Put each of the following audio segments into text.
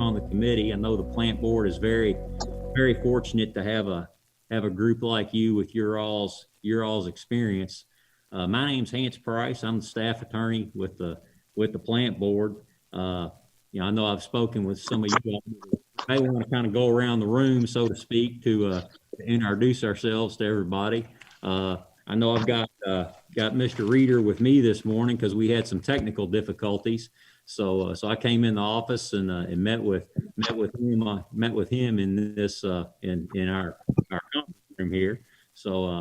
on the committee. I know the plant board is very fortunate to have a group like you with your all's experience. My name's Hans Price. I'm the staff attorney with the plant board. I know I've spoken with some of you. I want to kind of go around the room, so to speak, to introduce ourselves to everybody. I know I've got Mr. Reeder with me this morning because we had some technical difficulties. So I came in the office and met with him in this in our conference room here. So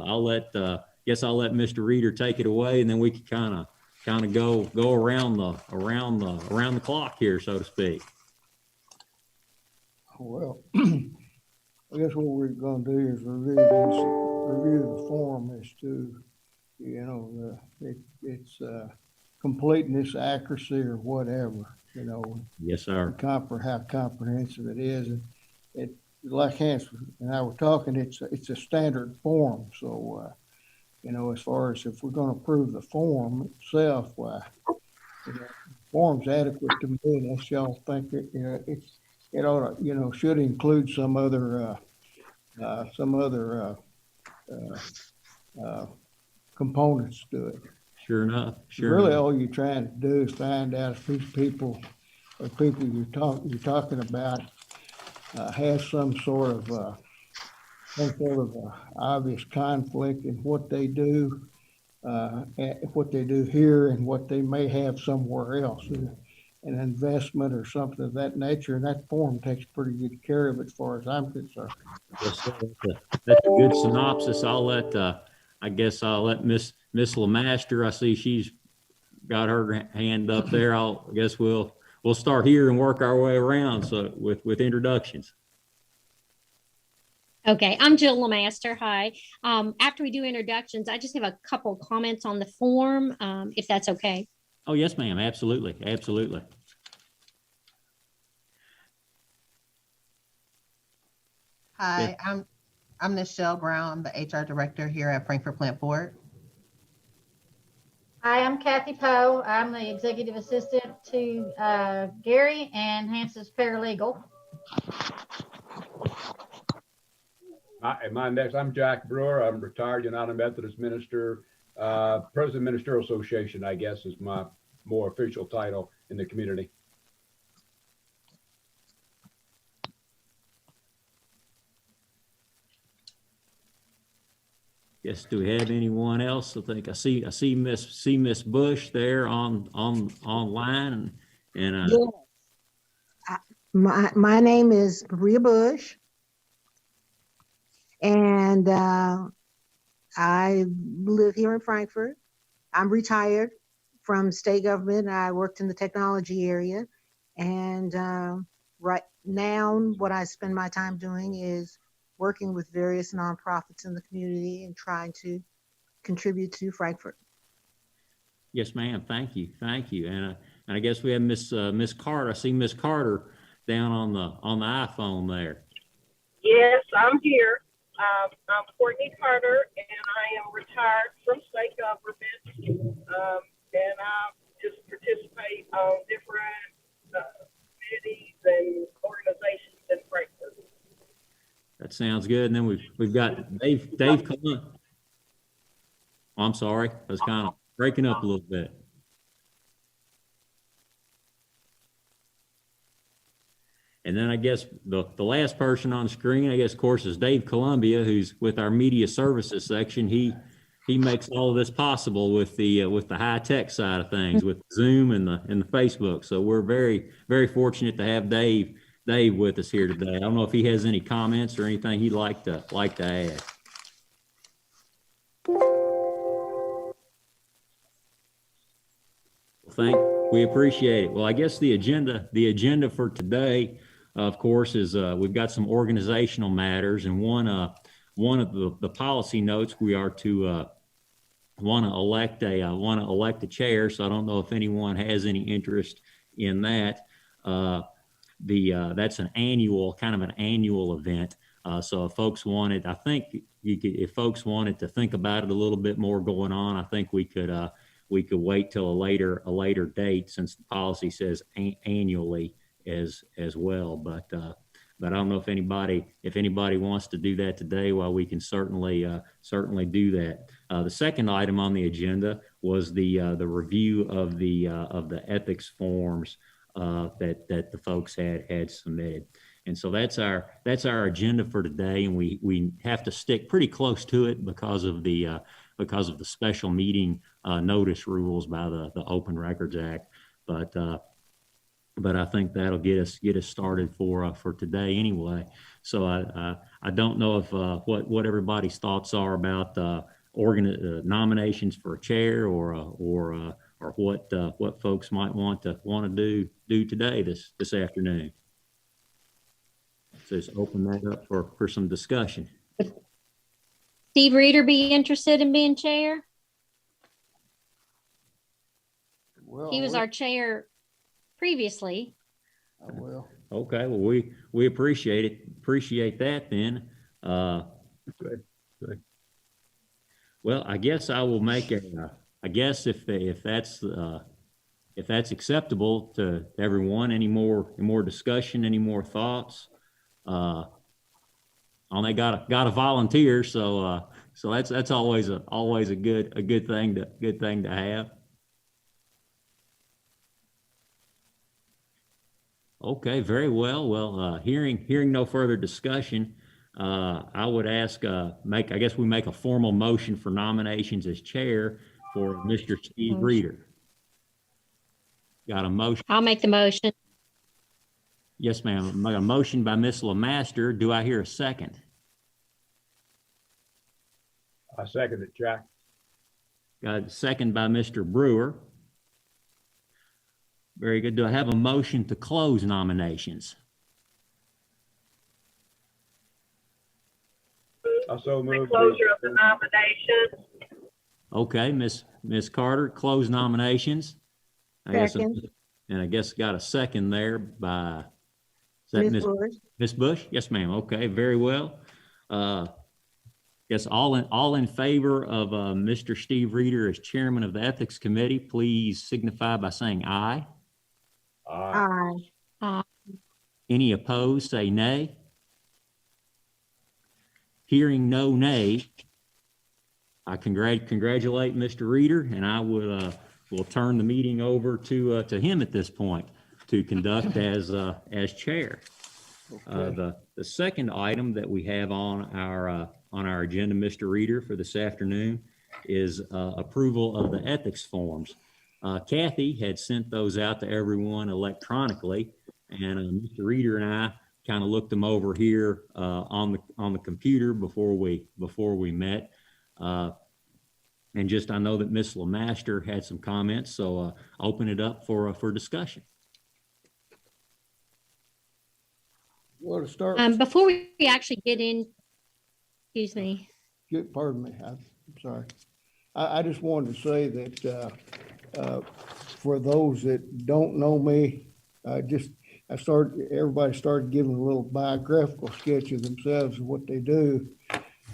guess I'll let Mr. Reeder take it away, and then we can kind of go around the clock here, so to speak. Well, I guess what we're going to do is review the form as to, its completeness, accuracy, or whatever. Yes, sir. How comprehensive it is, and it, like Hans and I were talking, it's a standard form. So, as far as if we're going to approve the form itself, why, the form's adequate to me, unless y'all think it ought to, should include some other components to it. Sure enough. Really, all you're trying to do is find out if these people you're talking about have some sort of obvious conflict in what they do, here and what they may have somewhere else. An investment or something of that nature, and that form takes pretty good care of it as far as I'm concerned. Yes, that's a good synopsis. I guess I'll let Miss LeMaster. I see she's got her hand up there. I guess we'll start here and work our way around. So with introductions. Okay, I'm Jill LeMaster. Hi. After we do introductions, I just have a couple comments on the form, if that's okay. Oh, yes, ma'am. Absolutely. Absolutely. Hi, yeah. I'm Nichelle Brown, the HR director here at Frankfurt Plant Board. Hi, I'm Kathy Poe. I'm the executive assistant to Gary and Hans's paralegal. I'm Jack Brewer. I'm retired United Methodist minister. President Ministerial Association, I guess, is my more official title in the community. Yes. Do we have anyone else? I think I see Miss Bush there online, and yes. My name is Maria Bush, and I live here in Frankfurt. I'm retired from state government. I worked in the technology area, and right now what I spend my time doing is working with various nonprofits in the community and trying to contribute to Frankfurt. Yes, ma'am. Thank you. And I guess we have Miss Carter. I see Miss Carter down on the iPhone there. Yes, I'm here. I'm Courtney Carter, and I am retired from state government, and I just participate on different committees and organizations in Frankfurt. That sounds good. And then we've got Dave Cullen. Oh, I'm sorry, I was kind of breaking up a little bit. And then I guess the last person on the screen, I guess, of course, is Dave Columbia, who's with our media services section. He makes all of this possible with the high tech side of things, with Zoom and the Facebook. So we're very, very fortunate to have Dave with us here today. I don't know if he has any comments or anything he'd like to add. We appreciate it. Well, I guess the agenda for today, of course, is we've got some organizational matters, and one of the policy notes, we are to want to elect a chair. So I don't know if anyone has any interest in that. That's an annual event. So if folks wanted, I think if folks wanted to think about it a little bit more going on, I think we could wait till a later date, since the policy says annually as well. But I don't know if anybody wants to do that today. Well, we can certainly do that. The second item on the agenda was the review of the ethics forms that the folks had submitted. And so that's our agenda for today, and we have to stick pretty close to it because of the special meeting notice rules by the Open Records Act. But I think that'll get us started for today anyway. So I don't know if what everybody's thoughts are about nominations for a chair or what folks might want to do today this afternoon. So just open that up for some discussion. Steve Reeder be interested in being chair? Well, He was our chair previously. I will. Okay, well, we appreciate that then. Good. Well, I guess I will make I guess if that's acceptable to everyone, any more discussion, any more thoughts? They got a volunteer, so that's always a good thing to have. Okay, very well. Well, hearing no further discussion, I would ask I guess we make a formal motion for nominations as chair for Mr. Steve Reeder. Got a motion? I'll make the motion. Yes, ma'am. A motion by Ms. LeMaster. Do I hear a second? I second it, Jack. Got a second by Mr. Brewer. Very good. Do I have a motion to close nominations? So The moved. closure of the nominations. Okay, Ms. Carter, close nominations. Second. And I guess got a second there by Ms. Bush. Ms. Bush? Yes, ma'am. Okay, very well. Yes, all in favor of Mr. Steve Reeder as chairman of the Ethics Committee, please signify by saying aye. Aye. Any opposed, say nay. Hearing no nay, I congratulate Mr. Reeder, and I will turn the meeting over to him at this point to conduct as chair. Okay. The second item that we have on our agenda, Mr. Reeder, for this afternoon is approval of the ethics forms. Kathy had sent those out to everyone electronically, and Mr. Reeder and I kind of looked them over here on the computer before we met. And just I know that Ms. LeMaster had some comments, so open it up for discussion. Well, to start, Before we actually get in, excuse me. pardon me, I'm sorry. I just wanted to say that for those that don't know me, everybody started giving a little biographical sketch of themselves and what they do.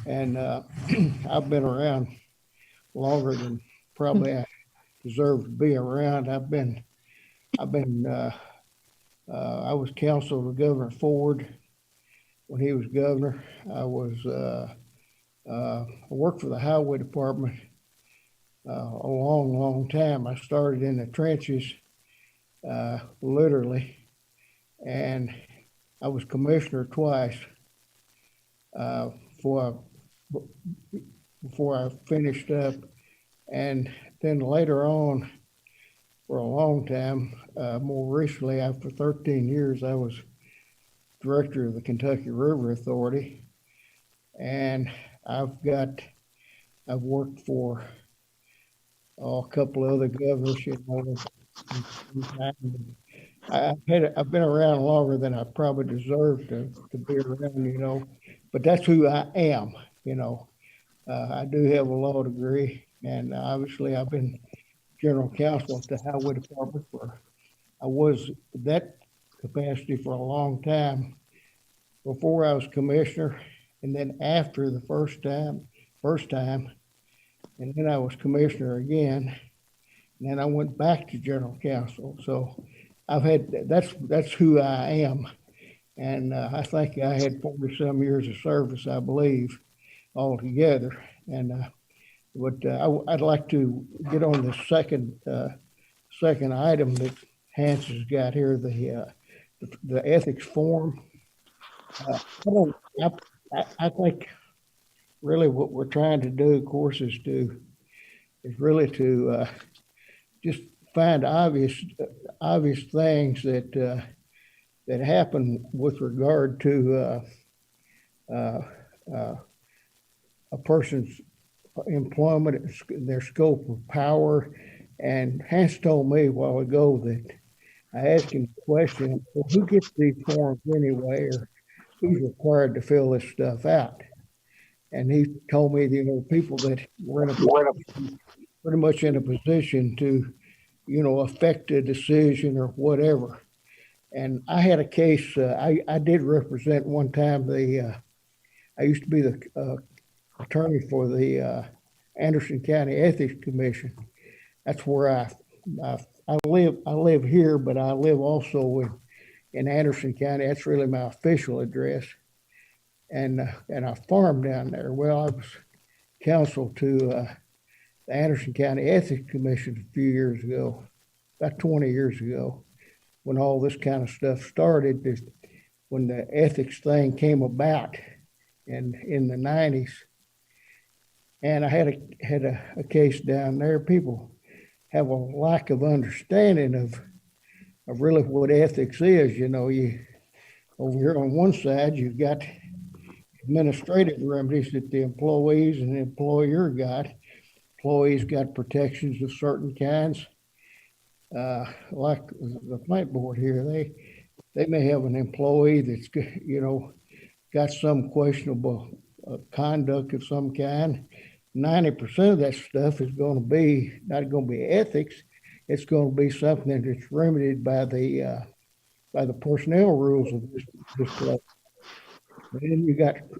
And I've been around longer than probably I deserve to be around. I was counsel to Governor Ford when he was governor. I worked for the highway department a long time. I started in the trenches, literally, and I was commissioner twice before I finished up. And then later on, for a long time, more recently, after 13 years, I was director of the Kentucky River Authority. And I've worked for a couple of other governors, I've been around longer than I probably deserve to be around, but that's who I am, I do have a law degree, and obviously I've been general counsel at the highway department I was that capacity for a long time before I was commissioner, and then after the first time, and then I was commissioner again, and then I went back to general counsel. So that's who I am. And I think I had 40 some years of service, I believe, altogether. And I'd like to get on the second item that Hans has got here, the ethics form. I don't. I think really what we're trying to do, of course, is really to just find obvious things that happen with regard to a person's employment, their scope of power. And Hans told me a while ago that I asked him the question, well, who gets these forms anyway, or who's required to fill this stuff out? And he told me, people that were pretty much in a position to, affect a decision or whatever. And I had a case, I did represent one time I used to be the attorney for the Anderson County Ethics Commission. That's where I live. I live here, but I live also in Anderson County. That's really my official address. And I farm down there. Well, I was counsel to the Anderson County Ethics Commission a few years ago, about 20 years ago, when all this kind of stuff started, when the ethics thing came about in the 90s. And I had a case down there. People have a lack of understanding of really what ethics is. You over here on one side, you've got administrative remedies that the employees and the employer got. Employees got protections of certain kinds. Like the plant board here, they may have an employee that's got some questionable conduct of some kind. 90% of that stuff is going to be not going to be ethics. It's going to be something that's remedied by the personnel rules of this place. And then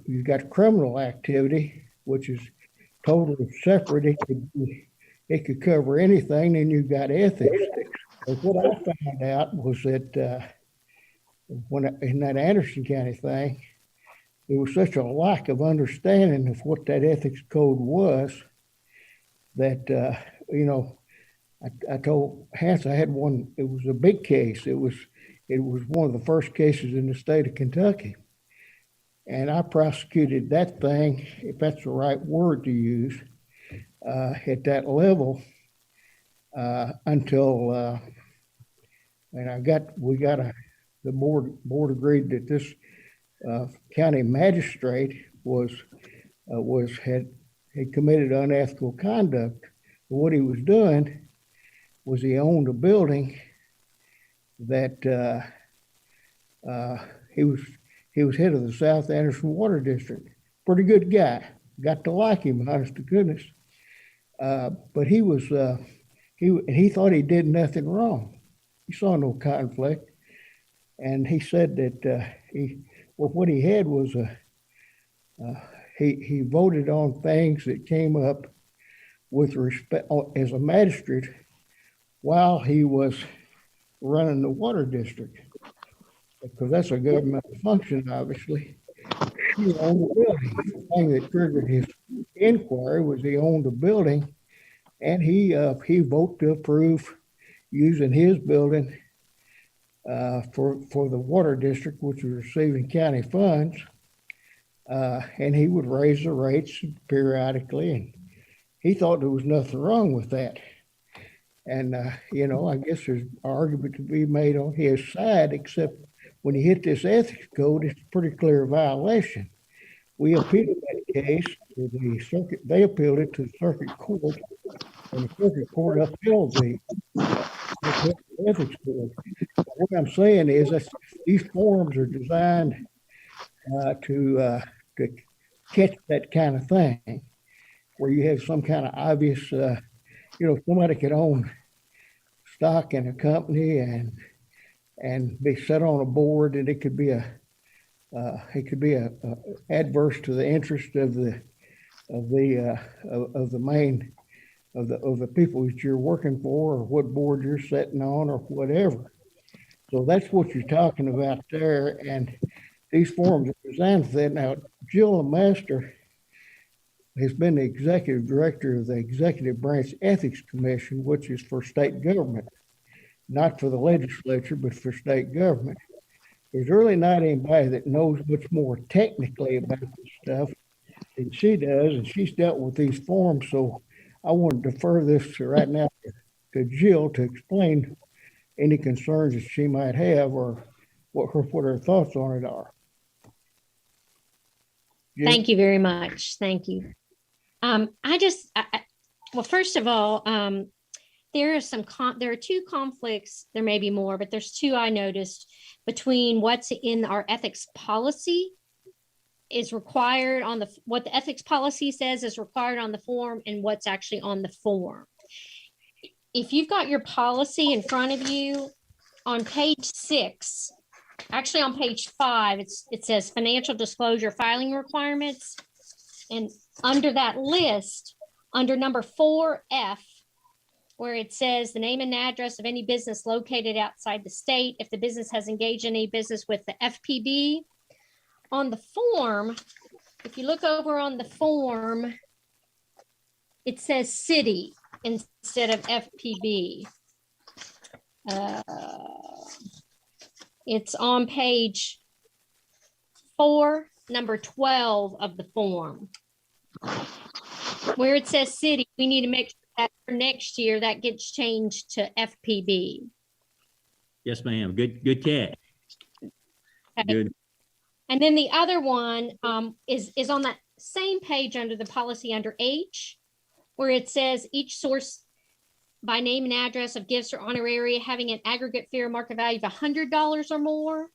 you got criminal activity, which is totally separate. It could cover anything. Then you've got ethics. But what I found out was that when in that Anderson County thing, there was such a lack of understanding of what that ethics code was that I told Hans I had one. It was a big case. It was one of the first cases in the state of Kentucky, and I prosecuted that thing, if that's the right word to use, at that level until the board agreed that this county magistrate had committed unethical conduct. But what he was doing was he owned a building that he was head of the South Anderson Water District. Pretty good guy. Got to like him, honest to goodness. But he thought he did nothing wrong. He saw no conflict, and he said that what he had was he voted on things that came up with respect as a magistrate while he was running the water district, because that's a government function, obviously. He owned the building. The thing that triggered his inquiry was he owned the building, and he voted to approve using his building for the water district, which was receiving county funds, and he would raise the rates periodically, and he thought there was nothing wrong with that. And I guess there's an argument to be made on his side, except when you hit this ethics code, it's a pretty clear violation. We appealed that case to the circuit. They appealed it to the circuit court, and the circuit court upheld the ethics code. What I'm saying is that these forms are designed to catch that kind of thing, where you have some kind of obvious, somebody could own stock in a company and be set on a board, and it could be adverse to the interest of the people that you're working for, or what board you're sitting on, or whatever. So that's what you're talking about there, and these forms are designed for that. Now, Jill Master has been the executive director of the Executive Branch Ethics Commission, which is for state government, not for the legislature, but for state government. There's really not anybody that knows much more technically about this stuff than she does, and she's dealt with these forms. So I want to defer this right now to Jill to explain any concerns that she might have or what her thoughts on it are. Jill? Thank you very much. Thank you. Well, first of all, there are two conflicts. There may be more, but there's two I noticed between what's in our ethics policy is required on what the ethics policy says is required on the form and what's actually on the form. If you've got your policy in front of you on page 6, actually on page 5, it says financial disclosure filing requirements. And under that list, under number 4F, where it says the name and address of any business located outside the state, if the business has engaged in any business with the FPB, on the form, if you look over on the form, it says city instead of FPB. It's on page 4, number 12 of the form. Where it says city, we need to make sure that for next year that gets changed to FPB. Yes, ma'am. Good catch. Okay. Good. And then the other one is on that same page under the policy under H, where it says each source by name and address of gifts or honoraria having an aggregate fair market value of $100 or more.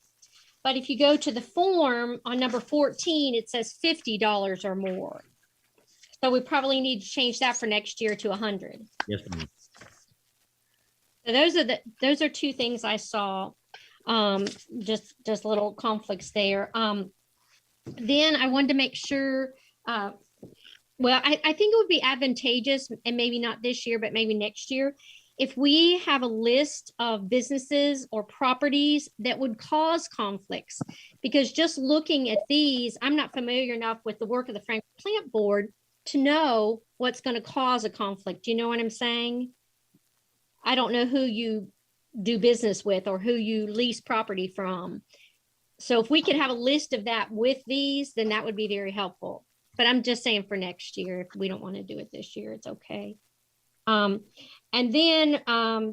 But if you go to the form on number 14, it says $50 or more. So we probably need to change that for next year to 100. Yes, ma'am. So those are two things I saw. Just little conflicts there. Then I wanted to make sure, well, I think it would be advantageous, and maybe not this year, but maybe next year, if we have a list of businesses or properties that would cause conflicts. Because just looking at these, I'm not familiar enough with the work of the Frankfurt Plant Board to know what's going to cause a conflict. Do you know what I'm saying? I don't know who you do business with or who you lease property from. So if we could have a list of that with these, then that would be very helpful. But I'm just saying for next year, if we don't want to do it this year, it's okay. And then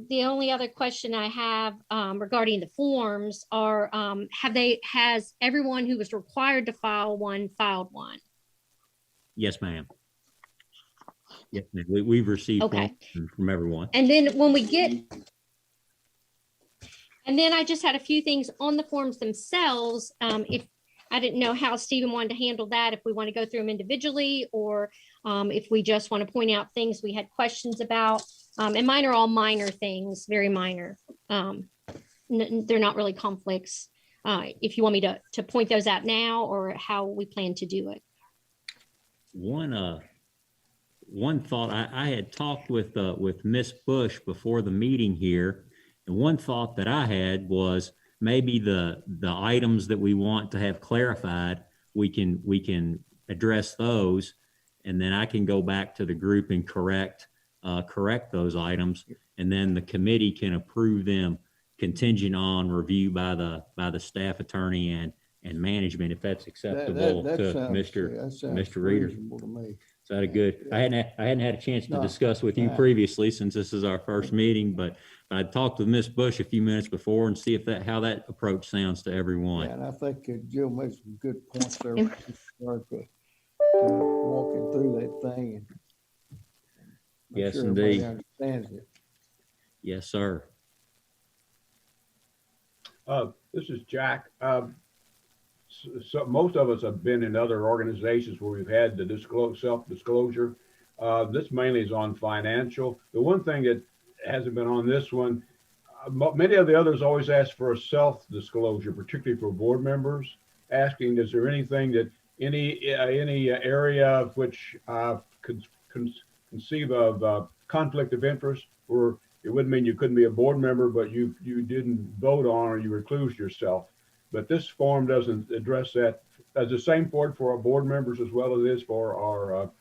the only other question I have regarding the forms are, has everyone who was required to file one filed one? Yes, ma'am. Yes, ma'am. We've received Okay. from everyone. And then and then I just had a few things on the forms themselves. If I didn't know how Stephen wanted to handle that, if we want to go through them individually or if we just want to point out things we had questions about. And mine are all minor things, very minor. They're not really conflicts. If you want me to point those out now or how we plan to do it. One thought I had talked with Miss Bush before the meeting here, and one thought that I had was maybe the items that we want to have clarified, we can address those, and then I can go back to the group and correct those items, and then the committee can approve them contingent on review by the staff attorney and management, if that's acceptable to Mr. Reader. To me. Is that a good? Yeah. I hadn't had a chance to discuss with you previously since this is our first meeting, but I talked with Miss Bush a few minutes before and see if how that approach sounds to everyone. Yeah, and I think Jill made some good points there. With regard to walking through that thing and make Yes, sure everybody indeed. understands it. Yes, sir. This is Jack. So most of us have been in other organizations where we've had the self-disclosure. This mainly is on financial. The one thing that hasn't been on this one, many of the others always ask for a self-disclosure, particularly for board members, asking, is there anything that any area of which could conceive of conflict of interest, or it wouldn't mean you couldn't be a board member, but you didn't vote on or you reclused yourself. But this form doesn't address that. As the same for our board members as well as it is for our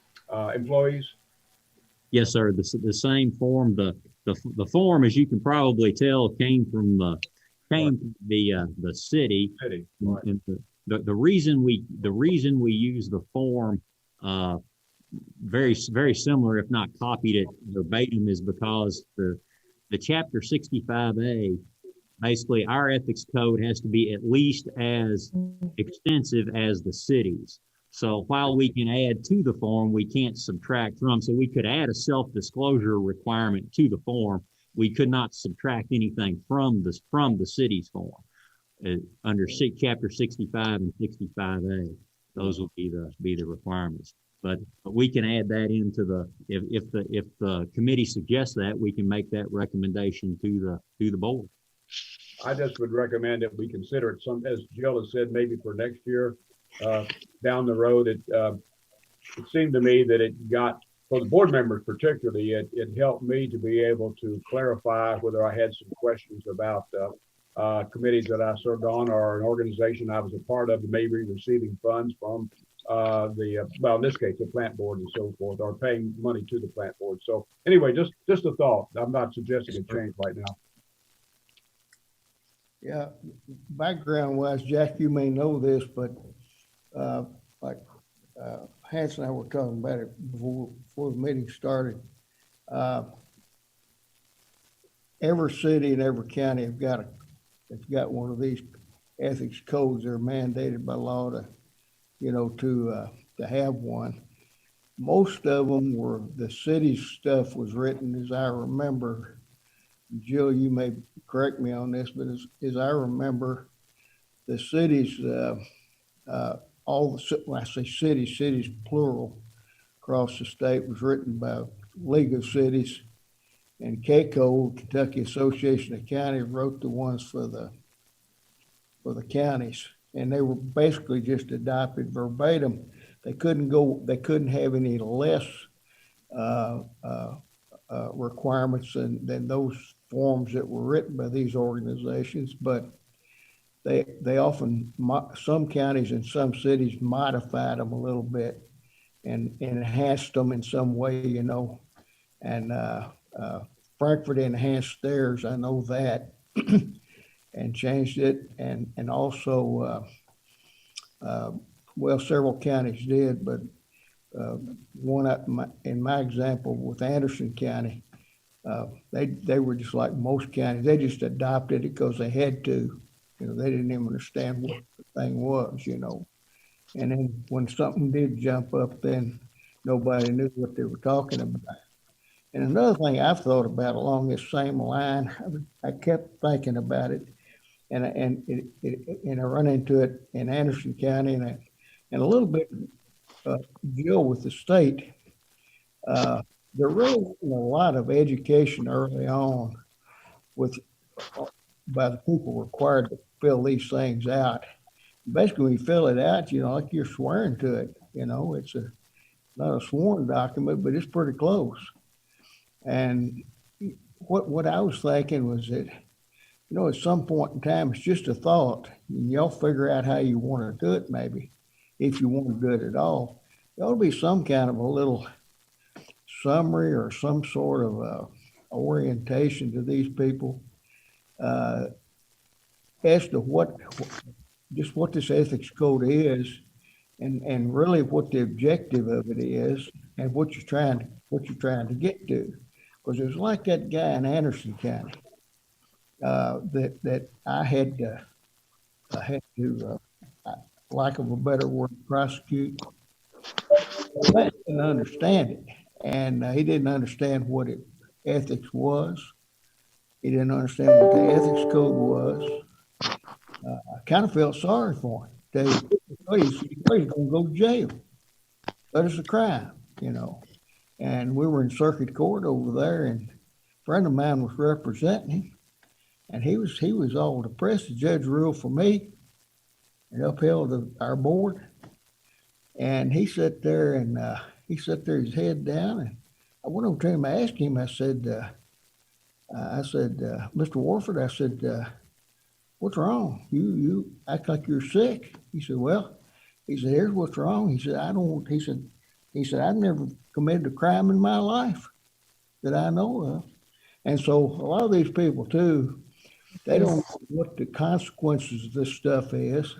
employees. Yes, sir. The same form. The form, as you can probably tell, came from the city. Right. And the reason we use the form very similar, if not copied it verbatim, is because the chapter 65A, basically our ethics code has to be at least as extensive as the city's. So while we can add to the form, we can't subtract from. So we could add a self-disclosure requirement to the form. We could not subtract anything from the city's form. Under chapter 65 and 65A, those will be the requirements. But we can add that into if the committee suggests that, we can make that recommendation to the board. I just would recommend that we consider it as Jill has said, maybe for next year down the road. It seemed to me that it got, for the board members particularly, it helped me to be able to clarify whether I had some questions about committees that I served on or an organization I was a part of that may be receiving funds from well, in this case, the plant board and so forth, or paying money to the plant board. So anyway, just a thought. I'm not suggesting a change right now. Yeah, background wise, Jack, you may know this, but like Hans and I were talking about it before the meeting started. Every city and every county have got one of these ethics codes. They're mandated by law to have one. Most of them were, the city's stuff was written, as I remember. Jill, you may correct me on this, but as I remember, the cities, when I say cities plural across the state, was written by League of Cities, and KCO, Kentucky Association of Counties, wrote the ones for the counties, and they were basically just adopted verbatim. They couldn't have any less requirements than those forms that were written by these organizations, but they often, some counties and some cities modified them a little bit and enhanced them in some way, and Frankfurt enhanced theirs, I know that, and changed it, and also, well, several counties did, but one in my example with Anderson County, they were just like most counties. They just adopted it because they had to. They didn't even understand what the thing was, And then when something did jump up, then nobody knew what they were talking about. And another thing I've thought about along this same line, I kept thinking about it, and I run into it in Anderson County and a little bit deal with the state. There really wasn't a lot of education early on by the people required to fill these things out. Basically, when you fill it out, like you're swearing to it. It's not a sworn document, but it's pretty close. And what I was thinking was that, at some point in time, it's just a thought. And y'all figure out how you want to do it, maybe, if you want to do it at all. There ought to be some kind of a little summary or some sort of orientation to these people as to what this ethics code is, and really what the objective of it is, and what you're trying to get to. Because it was like that guy in Anderson County that I had to, lack of a better word, prosecute. I didn't understand it, and he didn't understand what ethics was. He didn't understand what the ethics code was. I kind of felt sorry for him. He's going to go to jail. But it's a crime, And we were in circuit court over there, and a friend of mine was representing him, and he was all depressed. The judge ruled for me and upheld our board. And he sat there his head down, and I went over to him. I asked him. I said, I said, Mr. Warford, I said, what's wrong? You act like you're sick. He said, well, he said, here's what's wrong. He said, he said, I've never committed a crime in my life that I know of. And so a lot of these people too, they don't know what the consequences of this stuff is.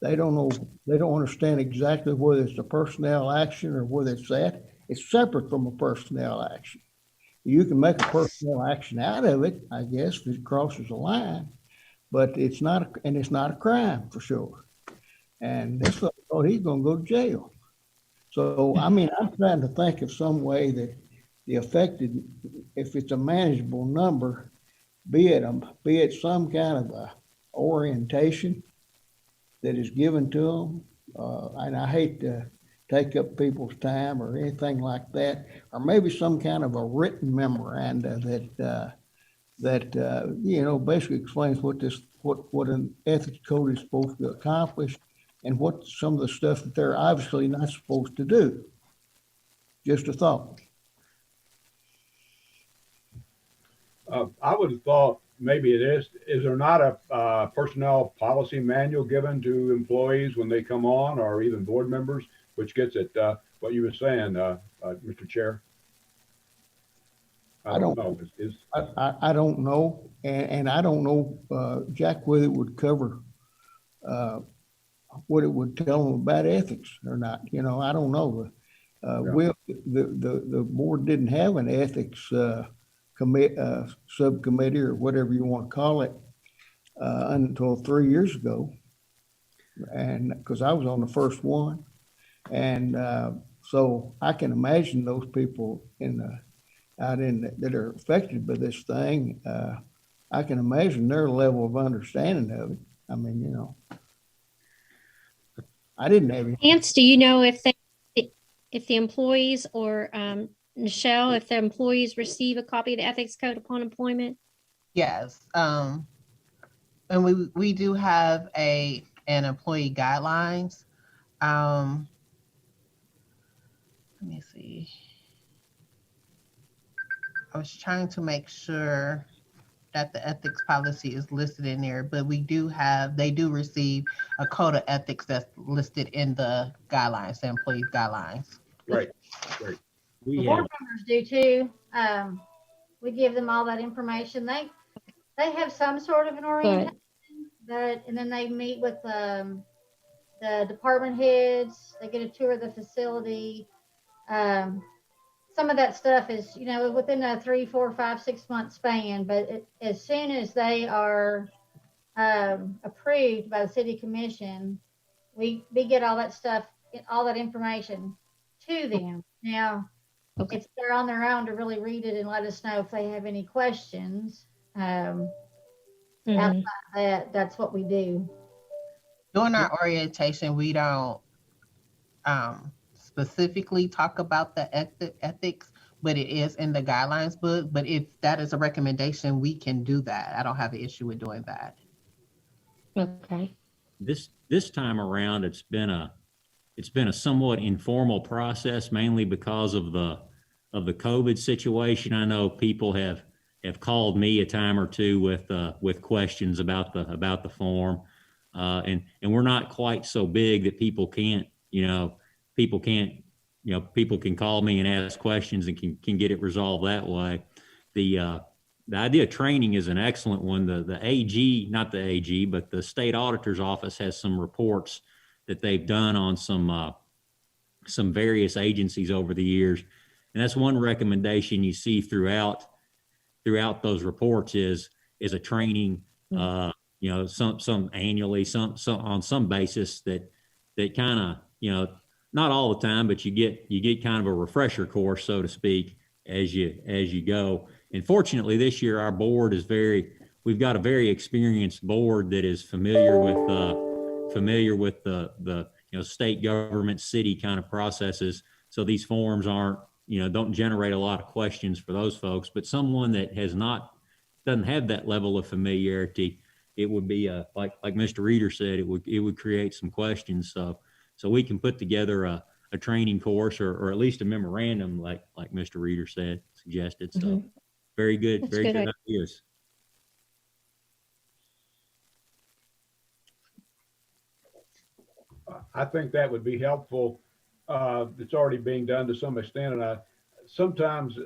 They don't know, they don't understand exactly whether it's a personnel action or whether it's that. It's separate from a personnel action. You can make a personnel action out of it, I guess, if it crosses a line, but it's not, and it's not a crime for sure. And this fellow thought he's going to go to jail. So, I mean, I'm trying to think of some way that the affected, if it's a manageable number, be it some kind of a orientation that is given to them. And I hate to take up people's time or anything like that, or maybe some kind of a written memoranda that basically explains what an ethics code is supposed to accomplish and what some of the stuff that they're obviously not supposed to do. Just a thought. I would have thought maybe it is. Is there not a personnel policy manual given to employees when they come on, or even board members, which gets at what you were saying, Mr. Chair? I don't know. I don't know, and I don't know, Jack, whether it would cover what it would tell them about ethics or not. I don't know. The board didn't have an ethics subcommittee or whatever you want to call it until 3 years ago, and because I was on the first one, and so I can imagine those people that are affected by this thing. I can imagine their level of understanding of it. I mean, I didn't have any. Ants, do you know if the employees or Michelle, if the employees receive a copy of the ethics code upon employment? Yes. And we do have an employee guidelines. Let me see. I was trying to make sure that the ethics policy is listed in there, but they do receive a code of ethics that's listed in the guidelines, the employee guidelines. Right. The board members do too. We give them all that information. They have some sort of an orientation, and then they meet with the department heads. They get a tour of the facility. Some of that stuff is, within a 3, 4, 5, 6 month span, but as soon as they are approved by the city commission, we get all that stuff, all that information to them. Now, it's they're on their own to really read it and let us know if they have any questions. Outside of that's what we do. During our orientation, we don't specifically talk about the ethics, but it is in the guidelines book. But if that is a recommendation, we can do that. I don't have an issue with doing that. Okay. This time around, it's been a somewhat informal process, mainly because of the COVID situation. I know people have called me a time or two with questions about the form, and we're not quite so big that people can call me and ask questions and can get it resolved that way. The idea of training is an excellent one. The AG, not the AG, but the state auditor's office has some reports that they've done on some various agencies over the years. And that's one recommendation you see throughout those reports is a training, some annually, some on some basis that kind of, not all the time, but you get kind of a refresher course, so to speak, as you go. And fortunately, this year our board we've got a very experienced board that is familiar with the state government, city kind of processes. So these forms don't generate a lot of questions for those folks. But someone that doesn't have that level of familiarity, it would be like Mr. Reeder said, it would create some questions. So we can put together a training course or at least a memorandum, like Mr. Reeder suggested. So Very good. That's Very good good idea. ideas. I think that would be helpful. It's already being done to some extent, and sometimes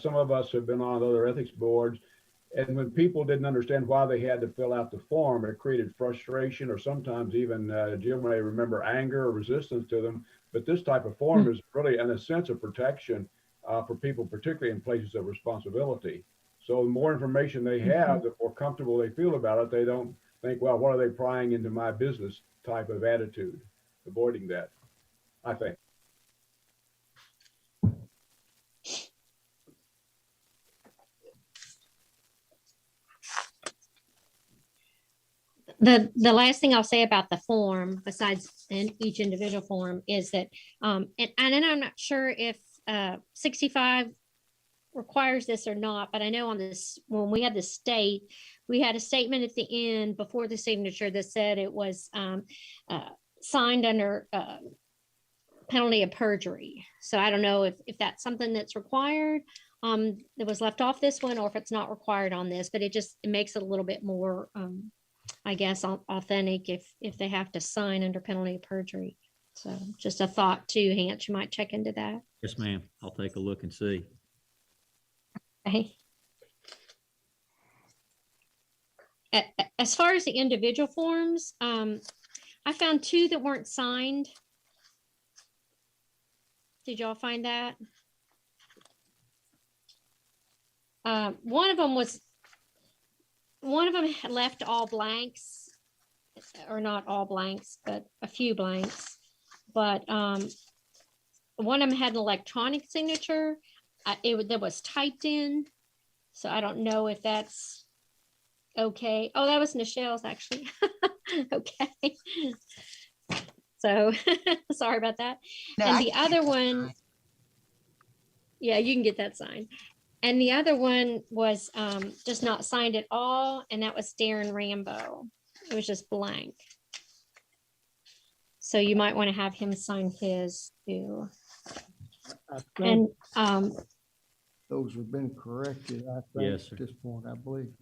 some of us have been on other ethics boards, and when people didn't understand why they had to fill out the form, it created frustration, or sometimes even Jill may remember anger or resistance to them. But this type of form is really, in a sense, of protection for people, particularly in places of responsibility. So the more information they have, the more comfortable they feel about it. They don't think, well, what are they prying into my business type of attitude, avoiding that, I think. The last thing I'll say about the form, besides in each individual form, is that and I'm not sure if 65 requires this or not, but I know on this, when we had the state, we had a statement at the end before the signature that said it was signed under penalty of perjury. So I don't know if that's something that's required that was left off this one, or if it's not required on this, but it makes it a little bit more I guess authentic if they have to sign under penalty of perjury. So just a thought too, Hans, you might check into that. Yes, ma'am. I'll take a look and see. Okay. As far as the individual forms, I found 2 that weren't signed. Did y'all find that? One of them had left all blanks, or not all blanks, but a few blanks. But one of them had an electronic signature. That was typed in. So I don't know if that's okay. Oh, that was Michelle's actually. Okay. So sorry about that. No, And I the can other get that one, signed. yeah, you can get that signed. And the other one was just not signed at all, and that was Darren Rambo. It was just blank. So you might want to have him sign his too. I think And those have been corrected, I Yes, think, sir. at this point, I believe.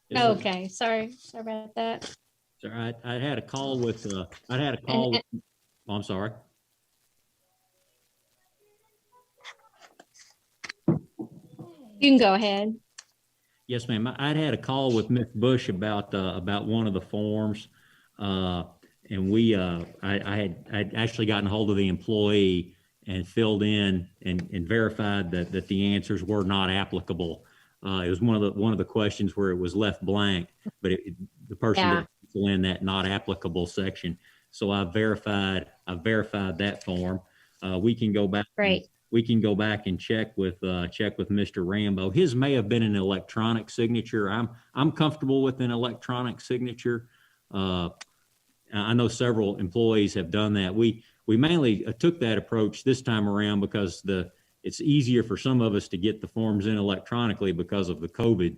Yes, sir. okay, sorry about that. Sir, I had a call with, oh, I'm sorry. You can go ahead. Yes, ma'am. I'd had a call with Ms. Bush about one of the forms. And I'd actually gotten hold of the employee and filled in and verified that the answers were not applicable. It was one of the questions where it was left blank, but the person didn't fill in that not applicable section. So I verified that form. We can go back. Great. We can go back and check with Mr. Rambo. His may have been an electronic signature. I'm comfortable with an electronic signature. I know several employees have done that. We mainly took that approach this time around because it's easier for some of us to get the forms in electronically because of the COVID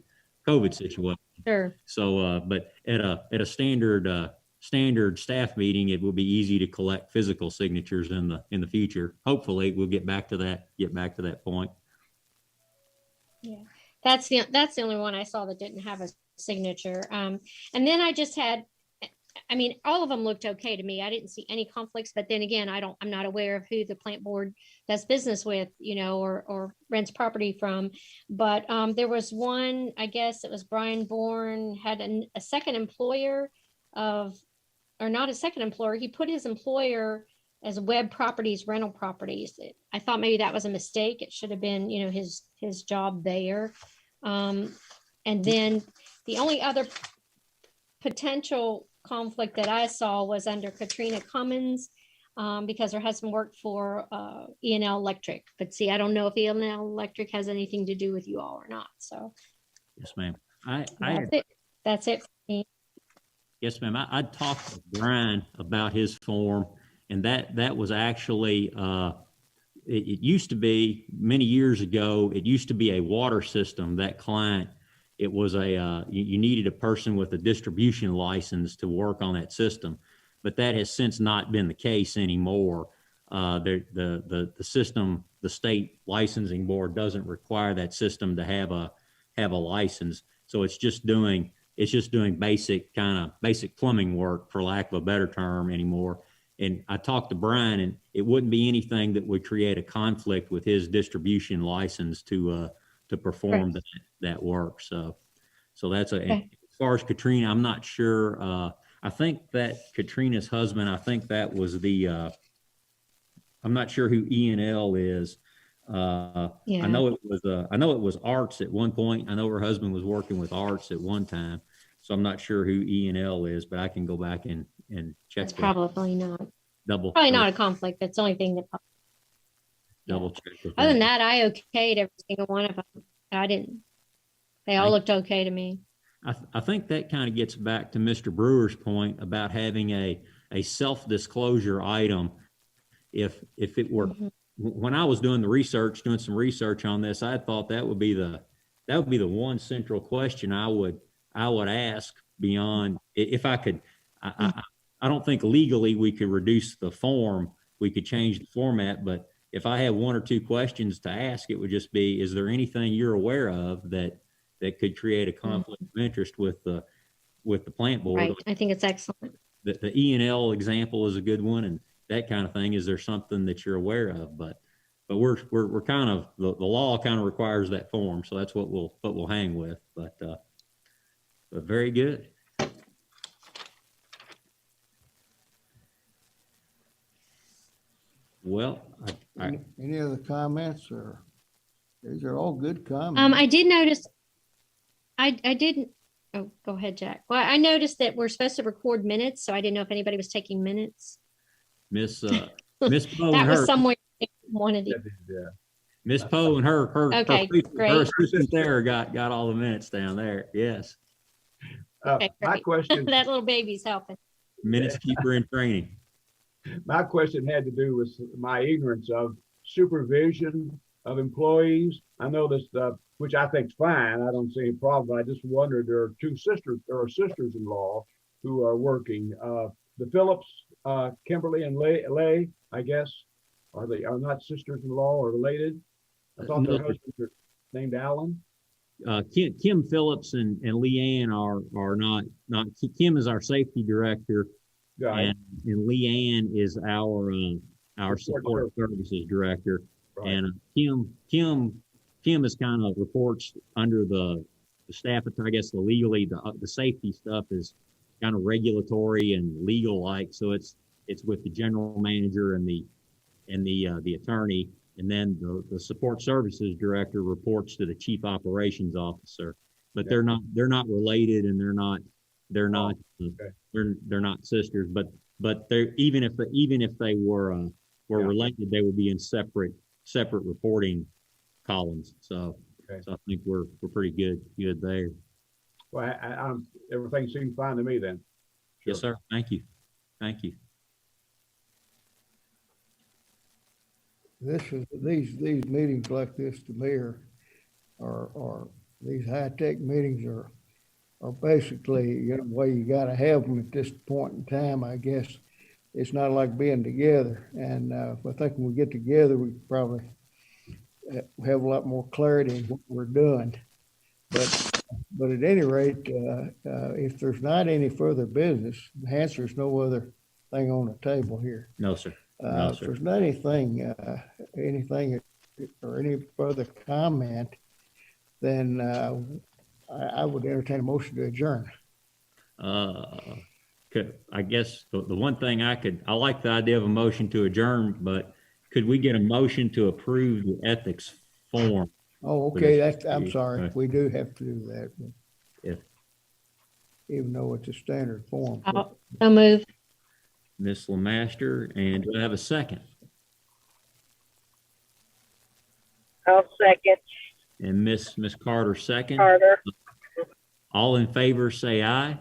situation. Sure. So, but at a standard staff meeting, it will be easy to collect physical signatures in the future. Hopefully we'll get back to that point. Yeah, that's the only one I saw that didn't have a signature. And then I just had, I mean, all of them looked okay to me. I didn't see any conflicts, but then again, I'm not aware of who the plant board does business with, or rents property from. But there was one, I guess it was Brian Bourne, had a second employer or not a second employer. He put his employer as Web Properties Rental Properties. I thought maybe that was a mistake. It should have been, his job there. And then the only other potential conflict that I saw was under Katrina Cummins, because her husband worked for E&L Electric. But see, I don't know if E&L Electric has anything to do with you all or not. So Yes, ma'am. That's it for me. Yes, ma'am. I talked to Brian about his form, and that was actually, it used to be many years ago, it used to be a water system, that client. It was you needed a person with a distribution license to work on that system, but that has since not been the case anymore. The system, the state licensing board doesn't require that system to have have a license. So it's just doing basic plumbing work, for lack of a better term, anymore. And I talked to Brian, and it wouldn't be anything that would create a conflict with his distribution license to perform that work. So that's Okay. as far as Katrina, I'm not sure. I think that Katrina's husband, I think that was I'm not sure who E&L is. I Yeah. know it was Arts at one point. I know her husband was working with Arts at one time. So I'm not sure who E&L is, but I can go back and check. It's probably not. Double Not a conflict. That's the only thing that. double check. with Other than that. that, I okayed every single one of them. I didn't. They all looked okay to me. I think that kind of gets back to Mr. Brewer's point about having a self-disclosure item. If it were, when I was doing some research on this, I thought that would be the one central question I would ask beyond, if I could. I don't think legally we could reduce the form. We could change the format, but if I had one or two questions to ask, it would just be, is there anything you're aware of that could create a conflict of interest with the plant board? Right. I think it's excellent. The E&L example is a good one, and that kind of thing. Is there something that you're aware of? But we're kind of, the law kind of requires that form, so that's what we'll hang with. But very good. Well, Any other comments, or these are all good comments? I did notice. I didn't. Oh, go ahead, Jack. Well, I noticed that we're supposed to record minutes, so I didn't know if anybody was taking minutes. Miss Poe That and was her somewhere wanted it. Miss Poe and her Okay, great. her assistant there got all the minutes down there. Yes, Okay, My great. question, That little baby's helping. minutes keeper in training. my question had to do with my ignorance of supervision of employees. I know this, which I think is fine. I don't see any problem. I just wondered, there are sisters-in-law who are working. The Phillips, Kimberly and Lay, I guess, are not sisters-in-law or related? I thought their husbands are named Alan. Kim Phillips and Leanne are not. Kim is our safety director, Right. and Leanne is our support services director. Right. And Kim is kind of reports under the staff. I guess the safety stuff is kind of regulatory and legal like. So it's with the general manager and the attorney, and then the support services director reports to the chief operations officer. But they're not related, and they're not sisters. But they're, even if they were related, they would be in separate reporting columns. So I think we're pretty good there. Well, everything seems fine to me then. Sure. Yes, sir. Thank you. These meetings like this to me are these high-tech meetings are basically, the way you got to have them at this point in time. I guess it's not like being together, and I think when we get together, we probably have a lot more clarity in what we're doing. But at any rate, if there's not any further business, hence there's no other thing on the table here. No, sir. If there's not anything or any further comment, then I would entertain a motion to adjourn. I guess the one thing I like the idea of a motion to adjourn, but could we get a motion to approve the ethics form? Oh, okay. I'm sorry. Okay. We do have to do that. If Even though it's a standard form. So move. Ms. Lemaster, and do I have a second? I'll second. And Miss Carter second. Carter. All in favor, say aye.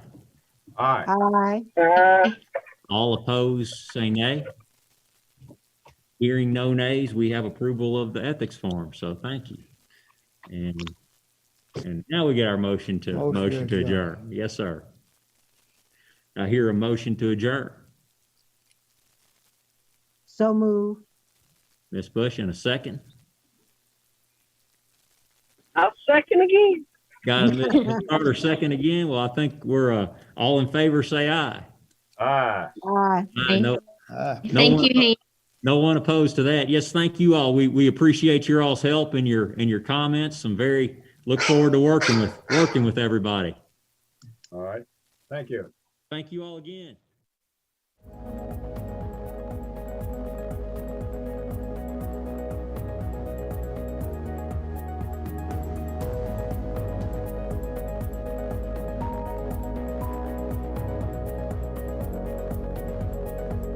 Aye. Aye. All opposed, say nay. Hearing no nays, we have approval of the ethics form. So thank you. And now we get our motion to adjourn. Yes, sir. I hear a motion to adjourn. So move. Ms. Bush, in a second. I'll second again. Got Mr. Carter second again. Well, I think we're all in favor, say aye. Aye. Aye. No, Thank one- you, Hank. no one opposed to that. Yes, thank you all. We appreciate your all's help and your comments. Look forward to working with everybody. All right. Thank you. Thank you all again.